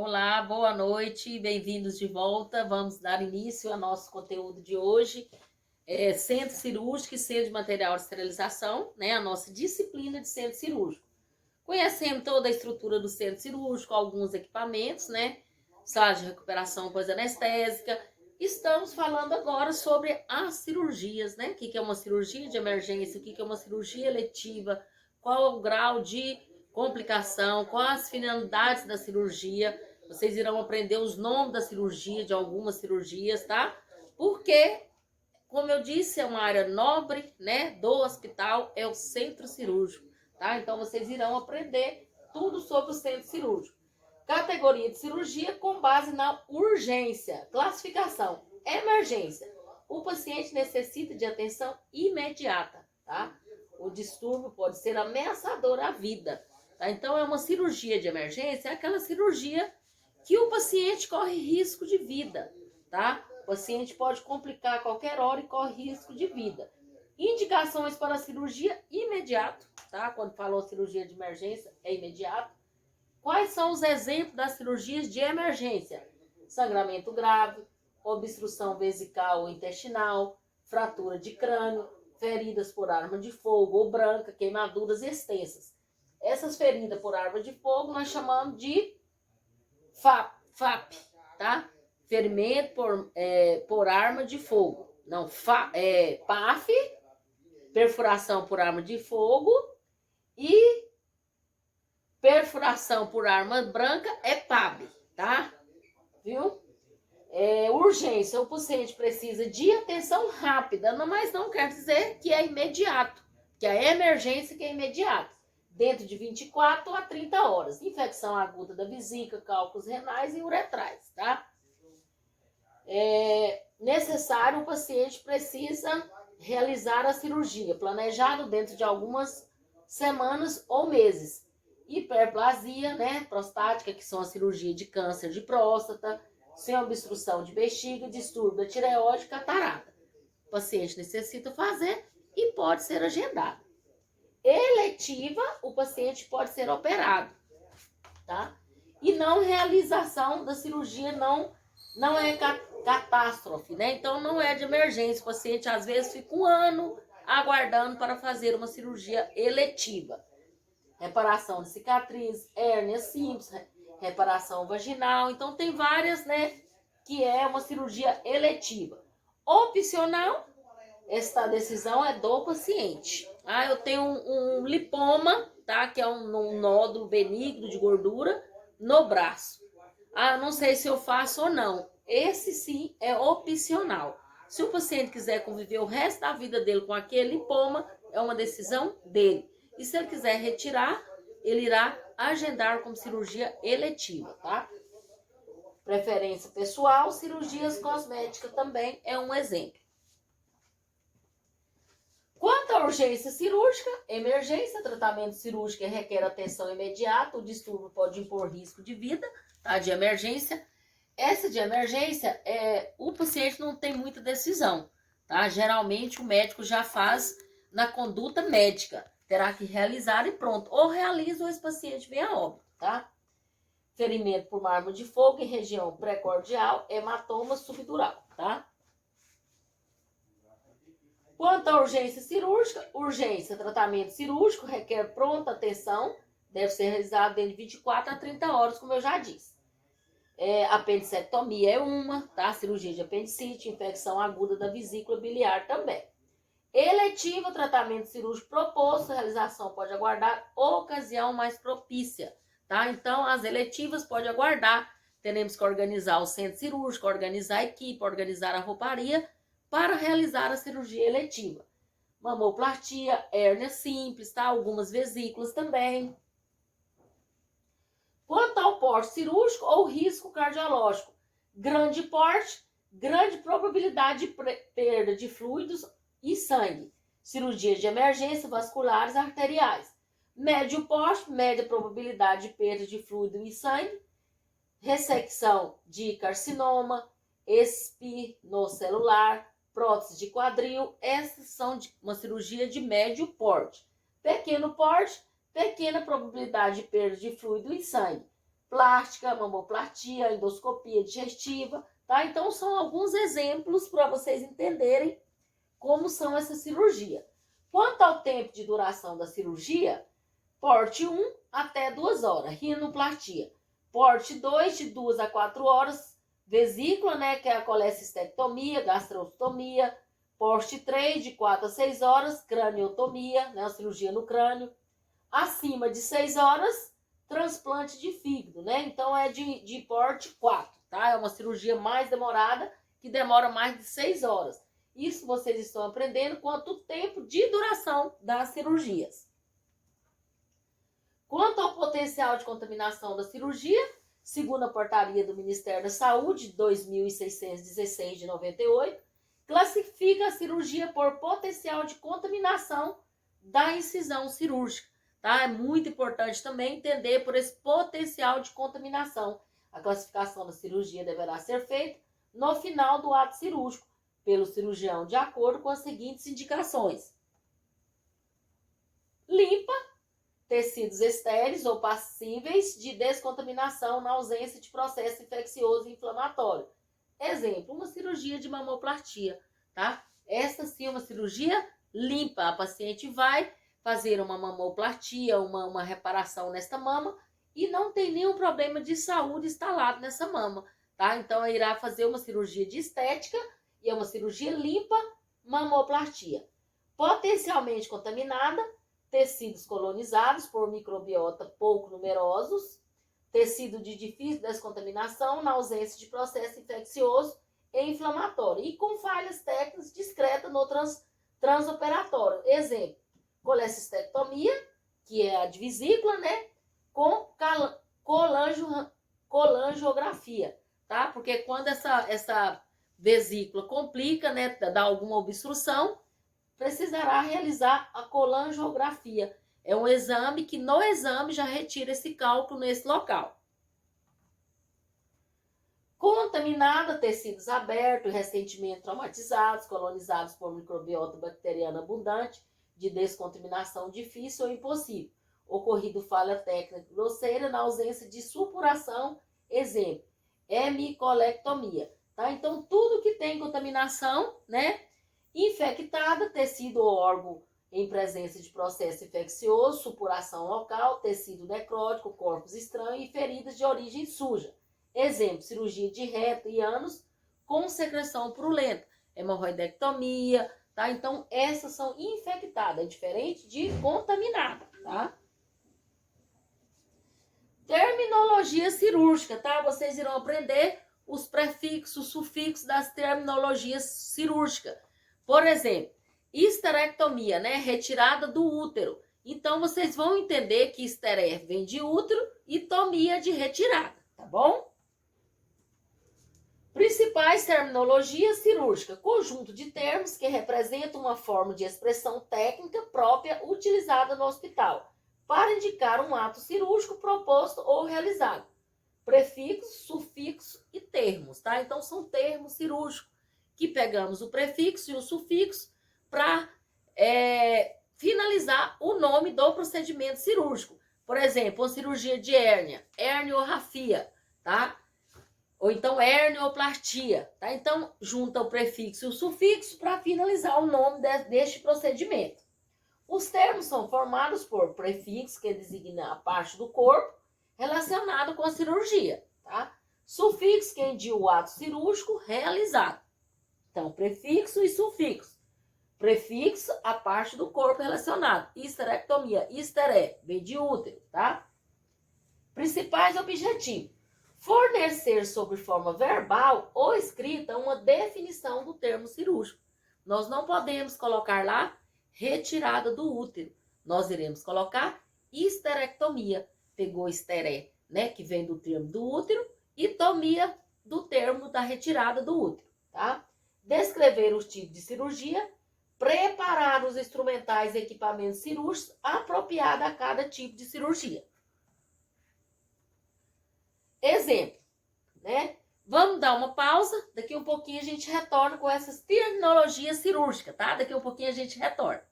Olá, boa noite, bem-vindos de volta. Vamos dar início ao nosso conteúdo de hoje. Centro cirúrgico e centro de material de esterilização, né? A nossa disciplina de centro cirúrgico. Conhecemos toda a estrutura do centro cirúrgico, alguns equipamentos, né? Sala de recuperação pós-anestésica. Estamos falando agora sobre as cirurgias, né? O que é uma cirurgia de emergência, o que é uma cirurgia eletiva, qual é o grau de complicação, quais as finalidades da cirurgia. Vocês irão aprender os nomes da cirurgia, de algumas cirurgias, tá? Porque, como eu disse, é uma área nobre, né, do hospital, é o centro cirúrgico, tá? Então, vocês irão aprender tudo sobre o centro cirúrgico. Categoria de cirurgia com base na urgência. Classificação: emergência. O paciente necessita de atenção imediata, tá? O distúrbio pode ser ameaçador à vida, tá? Então, é uma cirurgia de emergência, é aquela cirurgia que o paciente corre risco de vida, tá? O paciente pode complicar a qualquer hora e corre risco de vida. Indicações para a cirurgia imediato, tá? Quando falou cirurgia de emergência, é imediato. Quais são os exemplos das cirurgias de emergência? Sangramento grave, obstrução vesical ou intestinal, fratura de crânio, feridas por arma de fogo ou branca, queimaduras extensas. Essas feridas por arma de fogo nós chamamos de FAP, tá? Ferimento por arma de fogo. Não, PAF, perfuração por arma de fogo, e perfuração por arma branca é PAB, tá? Viu? Urgência, o paciente precisa de atenção rápida, mas não quer dizer que é imediato, que a emergência que é imediato. Dentro de 24 a 30 horas. Infecção aguda da vesícula, cálculos renais e uretrais, tá? Necessário, o paciente precisa realizar a cirurgia, planejado dentro de algumas semanas ou meses. Hiperplasia, né, prostática, que são a cirurgia de câncer de próstata, sem obstrução de bexiga, distúrbio da tireoide, catarata. O paciente necessita fazer e pode ser agendado. Eletiva, o paciente pode ser operado, tá? E não realização da cirurgia não é catástrofe, né? Então não é de emergência. O paciente às vezes fica um ano aguardando para fazer uma cirurgia eletiva. Reparação de cicatriz, hérnia simples, reparação vaginal. Então tem várias, né? Que é uma cirurgia eletiva. Opcional, esta decisão é do paciente. Eu tenho um lipoma, tá? Que é um nódulo benigno de gordura no braço. Eu não sei se eu faço ou não. Esse sim é opcional. Se o paciente quiser conviver o resto da vida dele com aquele lipoma, é uma decisão dele. E se ele quiser retirar, ele irá agendar como cirurgia eletiva, tá? Preferência pessoal, cirurgias cosméticas também é um exemplo. Quanto à urgência cirúrgica, emergência, tratamento cirúrgico requer atenção imediata, o distúrbio pode impor risco de vida, tá? De emergência. Essa de emergência, o paciente não tem muita decisão, tá? Geralmente o médico já faz na conduta médica, terá que realizar e pronto. Ou realiza ou esse paciente vem a óbito, tá? Ferimento por arma de fogo em região precordial, hematoma subdural, tá? Quanto à urgência cirúrgica, urgência, tratamento cirúrgico requer pronta atenção, deve ser realizado dentro de 24 a 30 horas, como eu já disse. Apendicectomia é uma, tá? Cirurgia de apendicite, infecção aguda da vesícula biliar também. Eletiva, tratamento cirúrgico proposto, realização pode aguardar ocasião mais propícia, tá? Então, as eletivas pode aguardar, teremos que organizar o centro cirúrgico, organizar a equipe, organizar a rouparia, para realizar a cirurgia eletiva. Mamoplastia, hérnia simples, tá? Algumas vesículas também. Quanto ao porte cirúrgico ou risco cardiológico, grande porte, grande probabilidade de perda de fluidos e sangue. Cirurgia de emergência vasculares arteriais. Médio porte, média probabilidade de perda de fluido e sangue. Ressecção de carcinoma, espinocelular, prótese de quadril, essas são uma cirurgia de médio porte. Pequeno porte, pequena probabilidade de perda de fluido e sangue. plástica, mamoplastia, endoscopia digestiva, tá? Então, são alguns exemplos para vocês entenderem como são essas cirurgias. Quanto ao tempo de duração da cirurgia, porte 1 até 2 horas, rinoplastia. Porte 2 de 2 a 4 horas, vesícula, né, que é a colecistectomia, gastrostomia. Porte 3 de 4 a 6 horas, craniotomia, né, a cirurgia no crânio. Acima de 6 horas, transplante de fígado, né? Então é de porte 4, tá? É uma cirurgia mais demorada, que demora mais de 6 horas. Isso vocês estão aprendendo quanto o tempo de duração das cirurgias. Quanto ao potencial de contaminação da cirurgia, segundo a portaria do Ministério da Saúde, 2.616 de 98, classifica a cirurgia por potencial de contaminação da incisão cirúrgica. Tá? É muito importante também entender por esse potencial de contaminação. A classificação da cirurgia deverá ser feita no final do ato cirúrgico, pelo cirurgião, de acordo com as seguintes indicações. Limpa tecidos estéreis ou passíveis de descontaminação na ausência de processo infeccioso e inflamatório. Exemplo, uma cirurgia de mamoplastia, tá? Essa sim é uma cirurgia limpa. A paciente vai fazer uma mamoplastia, uma reparação nesta mama e não tem nenhum problema de saúde instalado nessa mama, tá? Então, irá fazer uma cirurgia de estética e é uma cirurgia limpa, mamoplastia. Potencialmente contaminada, tecidos colonizados por microbiota pouco numerosos, tecido de difícil descontaminação na ausência de processo infeccioso e inflamatório e com falhas técnicas discretas no transoperatório. Exemplo, colecistectomia, que é a de vesícula, né? Com colangiografia, tá? Porque quando essa vesícula complica, né? Dá alguma obstrução, precisará realizar a colangiografia. É um exame que no exame já retira esse cálculo nesse local. Contaminada, tecidos abertos, recentemente traumatizados, colonizados por microbiota bacteriana abundante, de descontaminação difícil ou impossível. Ocorrido falha técnica grosseira na ausência de supuração, exemplo, hemicolectomia. Tá? Então, tudo que tem contaminação, né? Infectada, tecido ou órgão em presença de processo infeccioso, supuração local, tecido necrótico, corpos estranhos e feridas de origem suja. Exemplo, cirurgia de reto e ânus com secreção purulenta, hemorroidectomia, tá? Então, essas são infectadas, é diferente de contaminada, tá? Terminologia cirúrgica, tá? Vocês irão aprender os prefixos, sufixos das terminologias cirúrgicas. Por exemplo, histerectomia, né? Retirada do útero. Então, vocês vão entender que histeré vem de útero e tomia de retirada, tá bom? Principais terminologias cirúrgicas. Conjunto de termos que representam uma forma de expressão técnica própria utilizada no hospital para indicar um ato cirúrgico proposto ou realizado. Prefixo, sufixo e termos, tá? Então, são termos cirúrgicos que pegamos o prefixo e o sufixo para finalizar o nome do procedimento cirúrgico. Por exemplo, uma cirurgia de hérnia, herniorrafia, tá? Ou então hernioplastia, tá? Então, junta o prefixo e o sufixo para finalizar o nome deste procedimento. Os termos são formados por prefixo, que designa a parte do corpo relacionado com a cirurgia, tá? Sufixo, que indica o ato cirúrgico realizado. Então, prefixo e sufixo. Prefixo, a parte do corpo relacionado. Histerectomia, histeré, vem de útero, tá? Principais objetivos. Fornecer sob forma verbal ou escrita uma definição do termo cirúrgico. Nós não podemos colocar lá retirada do útero. Nós iremos colocar histerectomia. Pegou esteré, né, que vem do termo do útero, e tomia do termo da retirada do útero, tá? Descrever os tipos de cirurgia, preparar os instrumentais e equipamentos cirúrgicos apropriados a cada tipo de cirurgia. Exemplo, né? Vamos dar uma pausa, daqui um pouquinho a gente retorna com essas terminologias cirúrgicas, tá? Daqui um pouquinho a gente retorna.